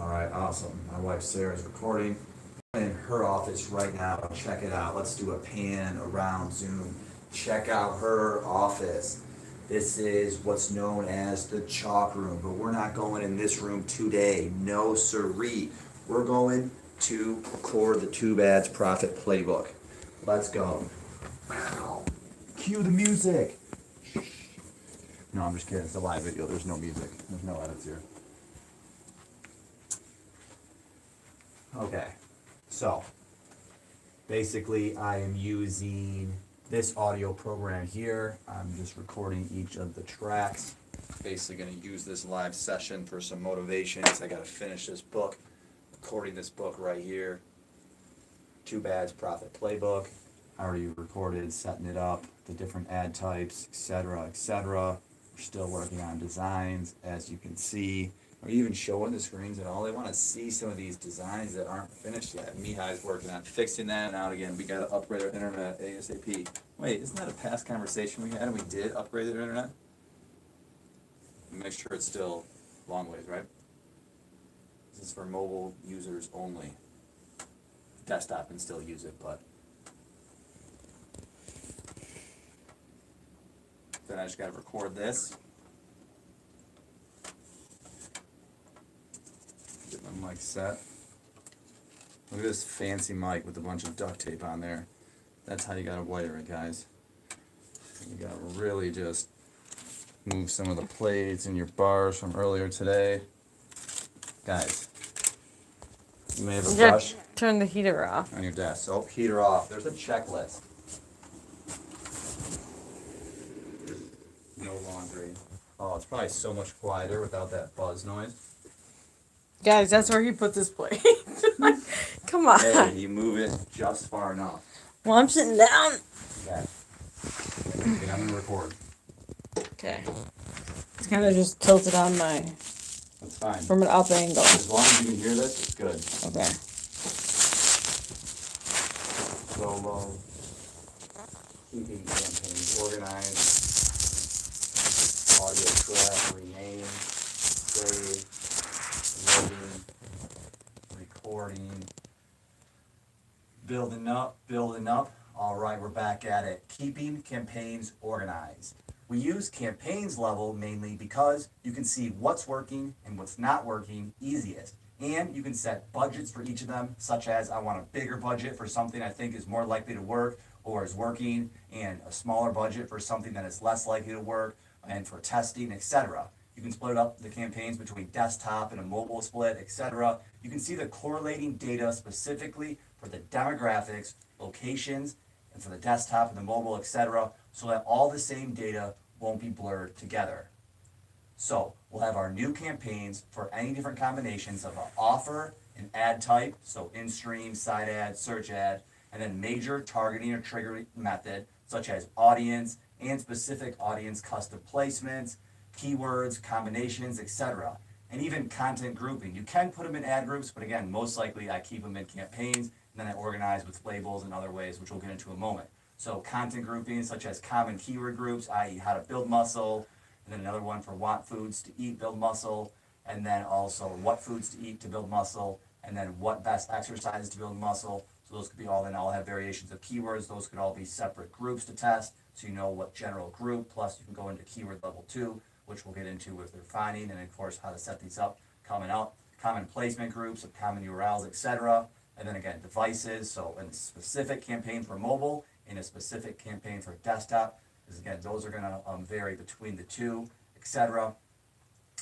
All right, awesome. My wife Sarah's recording. I'm in her office right now. Check it out. Let's do a pan around Zoom. Check out her office. This is what's known as the chalk room, but we're not going in this room today. No siree. We're going to record the Two Bads Profit Playbook. Let's go. Wow. Cue the music. No, I'm just kidding. It's a live video. There's no music. There's no edits here. Okay, so basically I am using this audio program here. I'm just recording each of the tracks. Basically going to use this live session for some motivation because I got to finish this book. Recording this book right here. Two Bads Profit Playbook. I already recorded setting it up, the different ad types, etc., etc. We're still working on designs, as you can see. Are you even showing the screens at all? They want to see some of these designs that aren't finished yet. Mihai's working on fixing that. And out again, we got to upgrade our internet ASAP. Wait, isn't that a past conversation we had and we did upgrade the internet? Make sure it's still long ways, right? This is for mobile users only. Desktop can still use it, but then I just got to record this. Get my mic set. Look at this fancy mic with a bunch of duct tape on there. That's how you gotta wire it, guys. You gotta really just move some of the plates and your bars from earlier today. Guys, you may have a brush turn the heater off on your desk. So, heater off. There's a checklist. No laundry. Oh, it's probably so much quieter without that buzz noise. Guys, that's where he puts his plate. Come on. Hey, you move it just far enough. Well, I'm sitting down. Okay. Okay, I'm gonna record. Okay. It's kind of just tilted on my... That's fine. From an up angle. As long as you can hear this, it's good. Okay. Solo. Keeping campaigns organized. Audio track, rename, save, loading, recording. Building up, building up. All right, we're back at it. Keeping campaigns organized. We use campaigns level mainly because you can see what's working and what's not working easiest. And you can set budgets for each of them, such as I want a bigger budget for something I think is more likely to work or is working, and a smaller budget for something that is less likely to work, and for testing, etc. You can split up the campaigns between desktop and a mobile split, etc. You can see the correlating data specifically for the demographics, locations, and for the desktop and the mobile, etc., so that all the same data won't be blurred together. So we'll have our new campaigns for any different combinations of an offer, an ad type, so in-stream, side ad, search ad, and then major targeting or triggering method, such as audience and specific audience custom placements, keywords, combinations, etc. And even content grouping. You can put them in ad groups, but again, most likely I keep them in campaigns, and then I organize with labels and other ways, which we'll get into in a moment. So content grouping, such as common keyword groups, i.e. how to build muscle, and then another one for what foods to eat, build muscle, and then also what foods to eat to build muscle, and then what best exercises to build muscle. So those could be all, then I'll have variations of keywords. Those could all be separate groups to test, so you know what general group, plus you can go into keyword level 2, which we'll get into with refining, and of course how to set these up coming up. Common placement groups of common URLs, etc. And then again, devices, so a specific campaign for mobile and a specific campaign for desktop, because again, those are going to vary between the two, etc.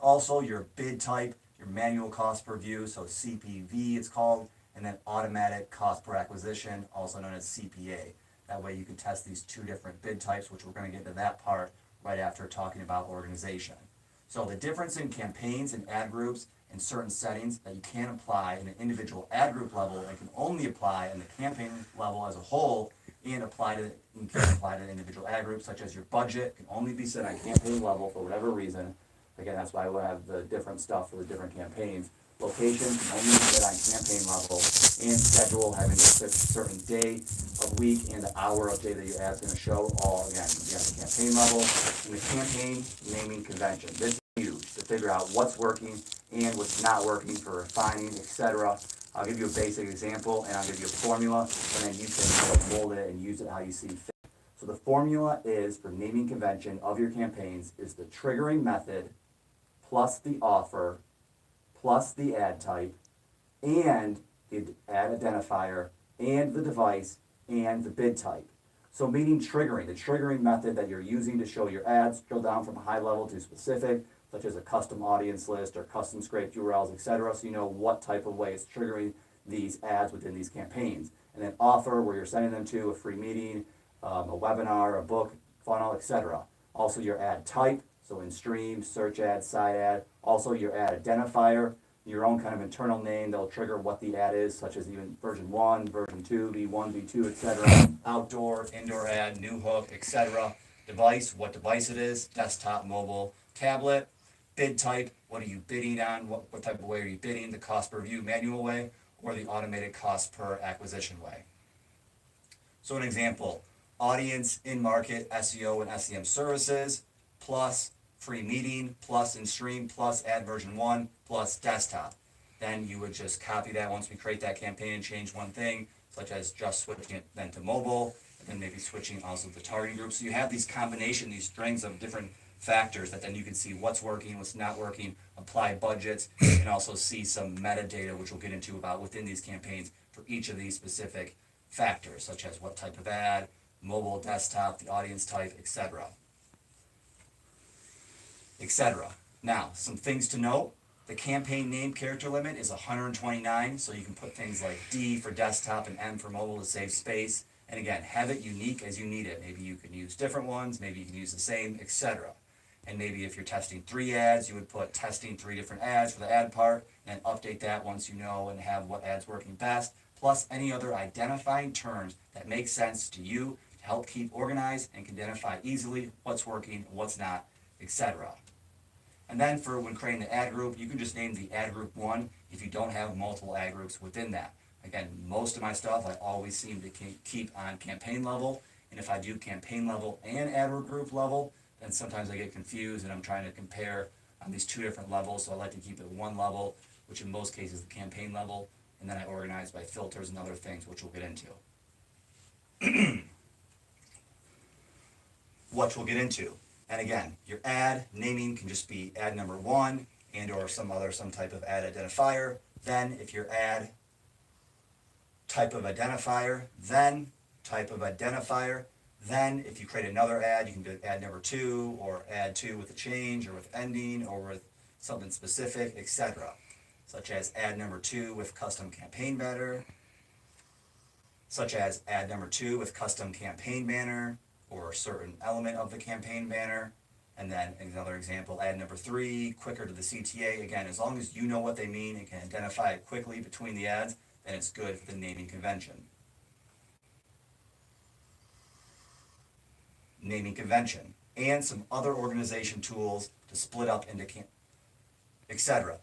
Also, your bid type, your manual cost per view, so CPV it's called, and then automatic cost per acquisition, also known as CPA. That way you can test these two different bid types, which we're going to get into that part right after talking about organization. So the difference in campaigns and ad groups in certain settings that you can apply in an individual ad group level and can only apply in the campaign level as a whole, and you can apply to individual ad groups, such as your budget can only be set on campaign level for whatever reason. Again, that's why we'll have the different stuff for the different campaigns. Location can only be set on campaign level, and schedule having a certain day of week and the hour of day that your ad's going to show. All again, you have the campaign level and the campaign naming convention. This is huge. The figure out what's working and what's not working for refining, etc. I'll give you a basic example and I'll give you a formula, and then you can mold it and use it how you see fit. So the formula is for naming convention of your campaigns is the triggering method plus the offer plus the ad type and the ad identifier and the device and the bid type. So meaning triggering, the triggering method that you're using to show your ads, drill down from high level to specific, such as a custom audience list or custom scraped URLs, etc. So you know what type of way it's triggering these ads within these campaigns. And then offer, where you're sending them to a free meeting, a webinar, a book, funnel, etc. Also your ad type, so in stream, search ad, side ad. Also your ad identifier, your own kind of internal name that'll trigger what the ad is, such as even version 1, version 2, V1, V2, etc. Outdoor, indoor ad, new hook, etc. Device, what device it is, desktop, mobile, tablet. Bid type, what are you bidding on, what type of way are you bidding, the cost per view manual way, or the automated cost per acquisition way. So an example, audience, in-market, SEO and SEM services, plus free meeting, plus in-stream, plus ad version 1, plus desktop. Then you would just copy that once we create that campaign and change one thing, such as just switching it then to mobile, and then maybe switching also the targeting group. So you have these combination, these strings of different factors that then you can see what's working, what's not working, apply budgets, and also see some metadata, which we'll get into about within these campaigns for each of these specific factors, such as what type of ad, mobile, desktop, the audience type, etc. etc. Now, some things to note. The campaign name character limit is 129, so you can put things like D for desktop and M for mobile to save space. And again, have it unique as you need it. Maybe you can use different ones, maybe you can use the same, etc. And maybe if you're testing 3 ads, you would put testing 3 different ads for the ad part, and then update that once you know and have what ad's working best, plus any other identifying terms that make sense to you to help keep organized and can identify easily what's working, what's not, etc. And then for when creating the ad group, you can just name the ad group 1 if you don't have multiple ad groups within that. Again, most of my stuff I always seem to keep on campaign level, and if I do campaign level and ad group level, then sometimes I get confused and I'm trying to compare on these 2 different levels, so I like to keep it one level, which in most cases is the campaign level, and then I organize by filters and other things, which we'll get into. What we'll get into. And again, your ad naming can just be ad number 1 and or some type of ad identifier. Then if your ad type of identifier, then type of identifier. Then if you create another ad, you can do ad number 2 or ad 2 with a change or with ending or with something specific, etc. Such as ad number 2 with custom campaign banner, such as ad number 2 with custom campaign banner or a certain element of the campaign banner. And then another example, ad number 3, quicker to the CTA. Again, as long as you know what they mean and can identify it quickly between the ads, then it's good for the naming convention. Naming convention, and some other organization tools to split up into etc.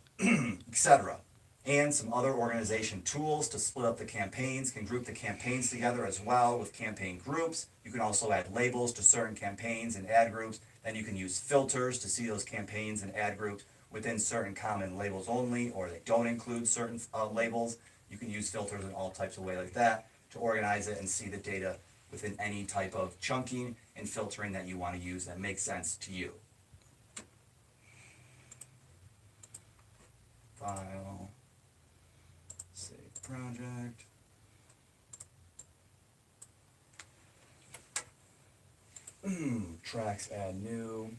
etc. And some other organization tools to split up the campaigns, can group the campaigns together as well with campaign groups. You can also add labels to certain campaigns and ad groups. Then you can use filters to see those campaigns and ad groups within certain common labels only, or they don't include certain labels. You can use filters in all types of ways like that to organize it and see the data within any type of chunking and filtering that you want to use that makes sense to you. File, save project. Tracks, add new.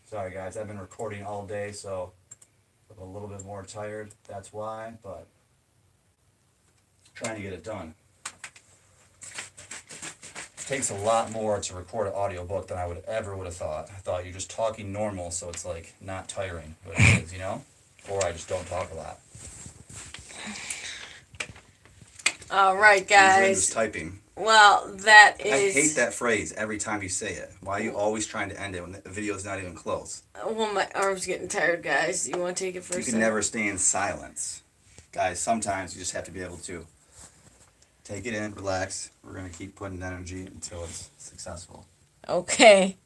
Sorry guys, I've been recording all day, so I'm a little bit more tired. That's why, but trying to get it done. Takes a lot more to record an audiobook than I would have thought. I thought you're just talking normal, so it's like not tiring, but it is, you know? Or I just don't talk a lot. All right, guys. Just typing. Well, that is. I hate that phrase every time you say it. Why are you always trying to end it when the video's not even close? Well, my arm's getting tired, guys. You want to take it first? You can never stay in silence. Guys, sometimes you just have to be able to take it in, relax. We're going to keep putting energy until it's successful. Okay.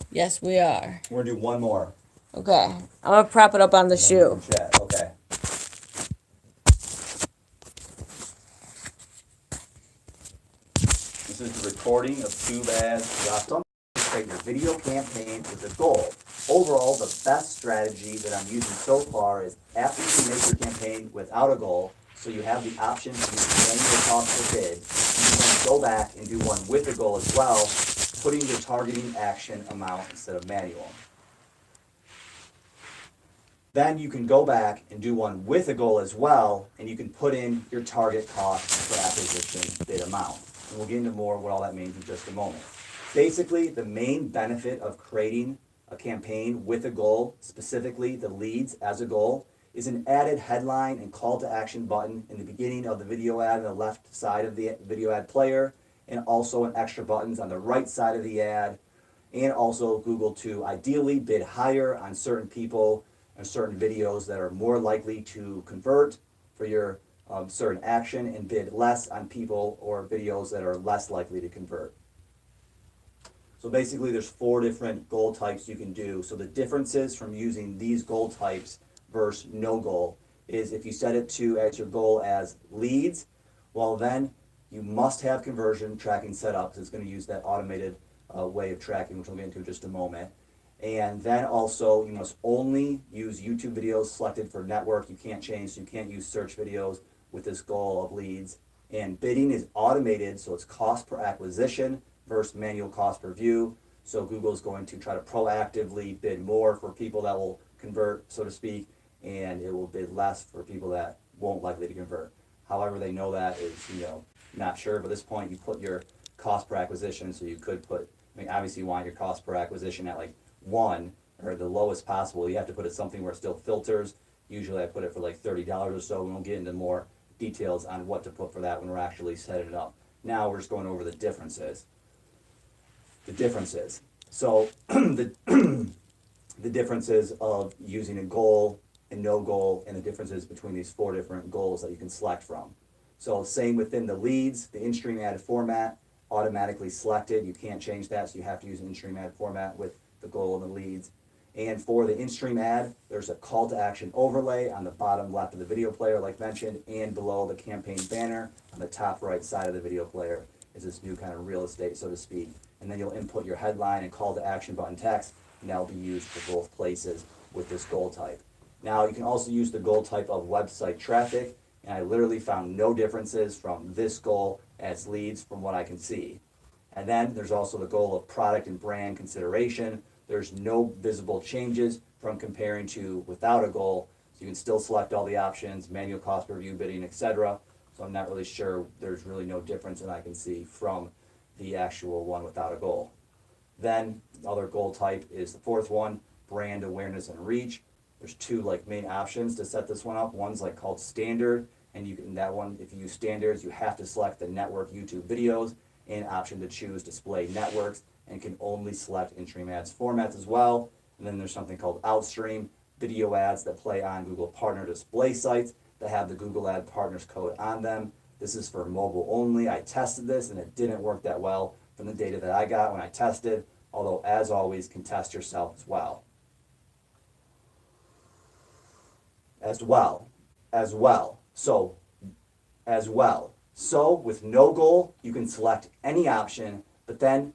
Yes, we are. We're gonna do one more. Okay. I'm gonna prop it up on the And then we shoe. can chat. Okay. This is the recording of Tube Ads. Create your video campaign with a goal. Overall, the best strategy that I'm using so far is after you make your campaign without a goal, so you have the option to use manual cost per bid, you can go back and do one with a goal as well, putting the targeting action amount instead of manual. Then you can go back and do one with a goal as well, and you can put in your target cost per acquisition bid amount. And we'll get into more what all that means in just a moment. Basically, the main benefit of creating a campaign with a goal, specifically the leads as a goal, is an added headline and call to action button in the beginning of the video ad on the left side of the video ad player, and also an extra buttons on the right side of the ad, and also Google to ideally bid higher on certain people and certain videos that are more likely to convert for your certain action, and bid less on people or videos that are less likely to convert. So basically there's 4 different goal types you can do. So the differences from using these goal types versus no goal is if you set it to as your goal as leads, well then you must have conversion tracking set up, because it's going to use that automated way of tracking, which we'll get into in just a moment. And then also you must only use YouTube videos selected for network. You can't change, so you can't use search videos with this goal of leads. And bidding is automated, so it's cost per acquisition versus manual cost per view. So Google is going to try to proactively bid more for people that will convert, so to speak, and it will bid less for people that won't likely to convert. However, they know that is, not sure, but at this point you put your cost per acquisition, so you could put, obviously you want your cost per acquisition at like 1 or the lowest possible. You have to put it something where it still filters. Usually I put it for like $30 or so. We won't get into more details on what to put for that when we're actually setting it up. Now we're just going over the differences. So the differences of using a goal and no goal, and the differences between these 4 different goals that you can select from. So same within the leads, the in-stream ad format, automatically selected. You can't change that, so you have to use an in-stream ad format with the goal and the leads. And for the in-stream ad, there's a call to action overlay on the bottom left of the video player, like mentioned, and below the campaign banner on the top right side of the video player is this new kind of real estate, so to speak. And then you'll input your headline and call to action button text, and that'll be used for both places with this goal type. Now you can also use the goal type of website traffic, and I literally found no differences from this goal as leads from what I can see. And then there's also the goal of product and brand consideration. There's no visible changes from comparing to without a goal. So you can still select all the options, manual cost per view, bidding, etc. So I'm not really sure, there's really no difference that I can see from the actual one without a goal. Then the other goal type is the 4th one, brand awareness and reach. There's 2 like main options to set this one up. One's like called standard, and you can, that one, if you use standards, you have to select the network YouTube videos, and option to choose display networks, and can only select in-stream ads formats as well. And then there's something called outstream, video ads that play on Google partner display sites that have the Google Ad Partners code on them. This is for mobile only. I tested this and it didn't work that well from the data that I got when I tested, although as always, can test yourself as well. So with no goal, you can select any option, but then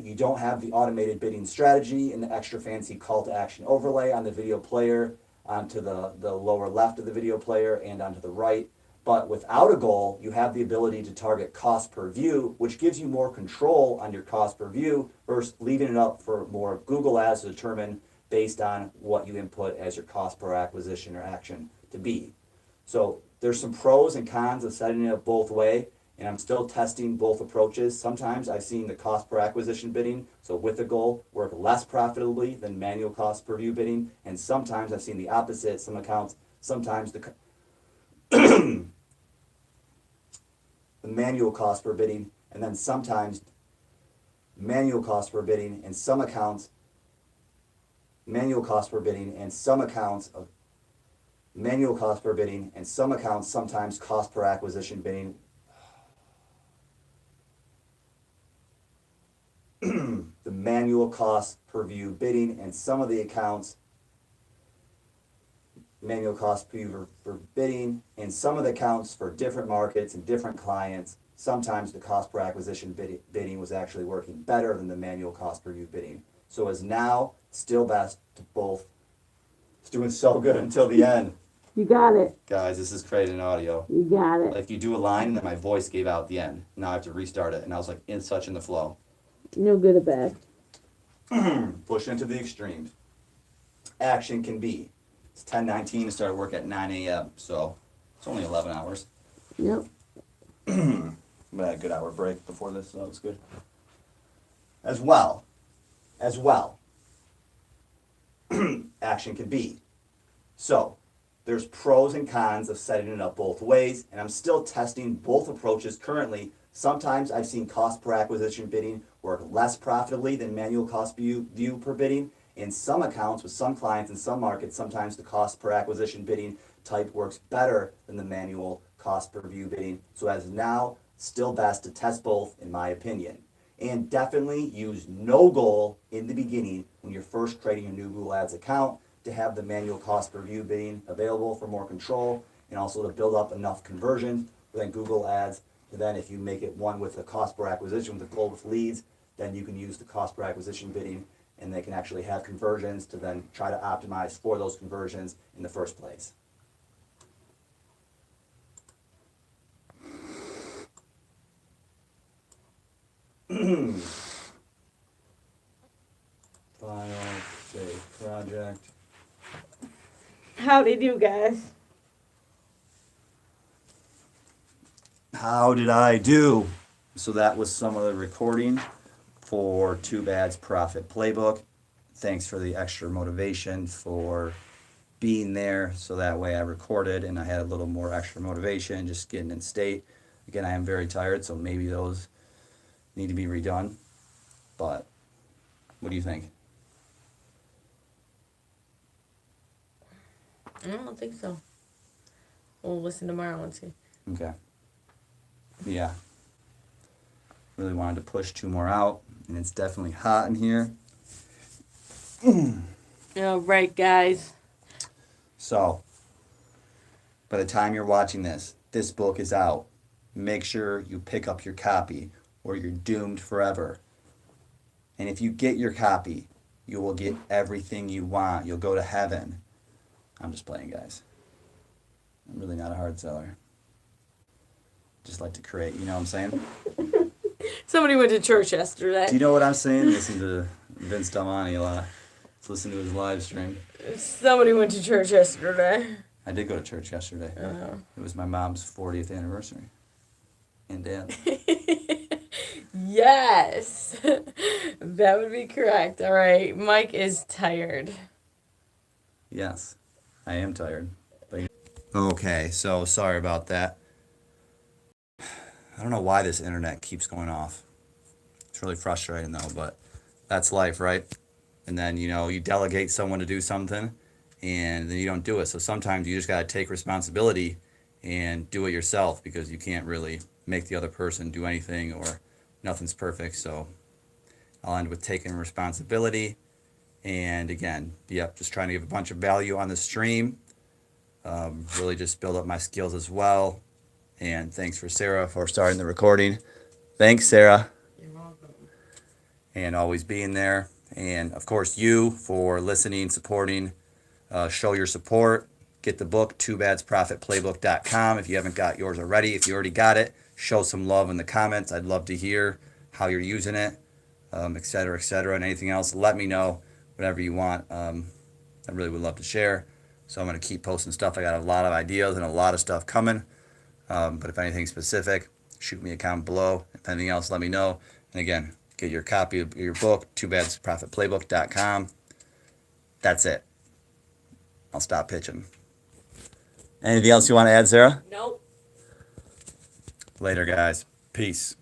you don't have the automated bidding strategy and the extra fancy call to action overlay on the video player, onto the lower left of the video player and onto the right. But without a goal, you have the ability to target cost per view, which gives you more control on your cost per view versus leaving it up for more Google ads to determine based on what you input as your cost per acquisition or action to be. So there's some pros and cons of setting it up both way, and I'm still testing both approaches. Sometimes I've seen the cost per acquisition bidding, so with a goal, work less profitably than manual cost per view bidding, and sometimes I've seen the opposite. Some accounts, sometimes the manual cost per bidding, and then sometimes manual cost per bidding, and some accounts manual cost per bidding, and some accounts of manual cost per bidding, and some accounts sometimes cost per acquisition bidding. manual cost per view bidding, and some of the accounts manual cost per view for bidding, and some of the accounts for different markets and different clients. Sometimes the cost per acquisition bidding was actually working better than the manual cost per view bidding. So as now still best to both. It's doing so good until the end. You got it. Guys, this is creating audio. You got it. Like you do a line and then my voice gave out at the end. Now I have to restart it, and I was like in the flow. No good or bad. Push into the extremes. Action can be. It's 10:19. It started work at 9 a.m. So it's only 11 hours. Yep. We had a good hour break before this, so that was good. As well, action can be. So there's pros and cons of setting it up both ways, and I'm still testing both approaches currently. Sometimes I've seen cost per acquisition bidding work less profitably than manual cost view per bidding. In some accounts with some clients in some markets, sometimes the cost per acquisition bidding type works better than the manual cost per view bidding. So as now, still best to test both in my opinion. And definitely use no goal in the beginning when you're first creating a new Google Ads account to have the manual cost per view bidding available for more control, and also to build up enough conversions within Google Ads. And then if you make it one with the cost per acquisition with a goal with leads, then you can use the cost per acquisition bidding, and they can actually have conversions to then try to optimize for those conversions in the first place. File, save project. How'd they do, guys? How did I do? So that was some of the recording for Too Bad's Profit Playbook. Thanks for the extra motivation for being there. So that way I recorded and I had a little more extra motivation just getting in state. Again, I am very tired, so maybe those need to be redone. But what do you think? I don't think so. We'll listen tomorrow and see. Okay. Yeah. Really wanted to push 2 more out, and it's definitely hot in here. All right, guys. So, by the time you're watching this book is out. Make sure you pick up your copy or you're doomed forever. And if you get your copy, you will get everything you want. You'll go to heaven. I'm just playing, guys. I'm really not a hard seller. Just like to create, you know what I'm saying? Somebody went to church yesterday. Do you know what I'm saying? Listen to Vince Delmonte a lot. Let's listen to his live stream. Somebody went to church yesterday. I did go to church yesterday. It was my mom's 40th anniversary. And Dad. Yes. That would be correct. All right. Mike is tired. Yes, I am tired. Okay, so sorry about that. I don't know why this internet keeps going off. It's really frustrating though, but that's life, right? And then, you delegate someone to do something and then you don't do it. So sometimes you just got to take responsibility and do it yourself because you can't really make the other person do anything or nothing's perfect. So I'll end with taking responsibility. And again, just trying to give a bunch of value on the stream. Really just build up my skills as well. And thanks for Sarah for starting the recording. Thanks, Sarah. You're welcome. And always being there. And of course, you for listening, supporting. Show your support. Get the book, TooBadsProfitPlaybook.com. If you haven't got yours already, if you already got it, show some love in the comments. I'd love to hear how you're using it, et cetera, and anything else. Let me know, whatever you want. I really would love to share. So I'm going to keep posting stuff. I got a lot of ideas and a lot of stuff coming. But if anything specific, shoot me a comment below. If anything else, let me know. And again, get your copy of your book, TooBadsProfitPlaybook.com. That's it. I'll stop pitching. Anything else you want to add, Sarah? Nope. Later, guys. Peace.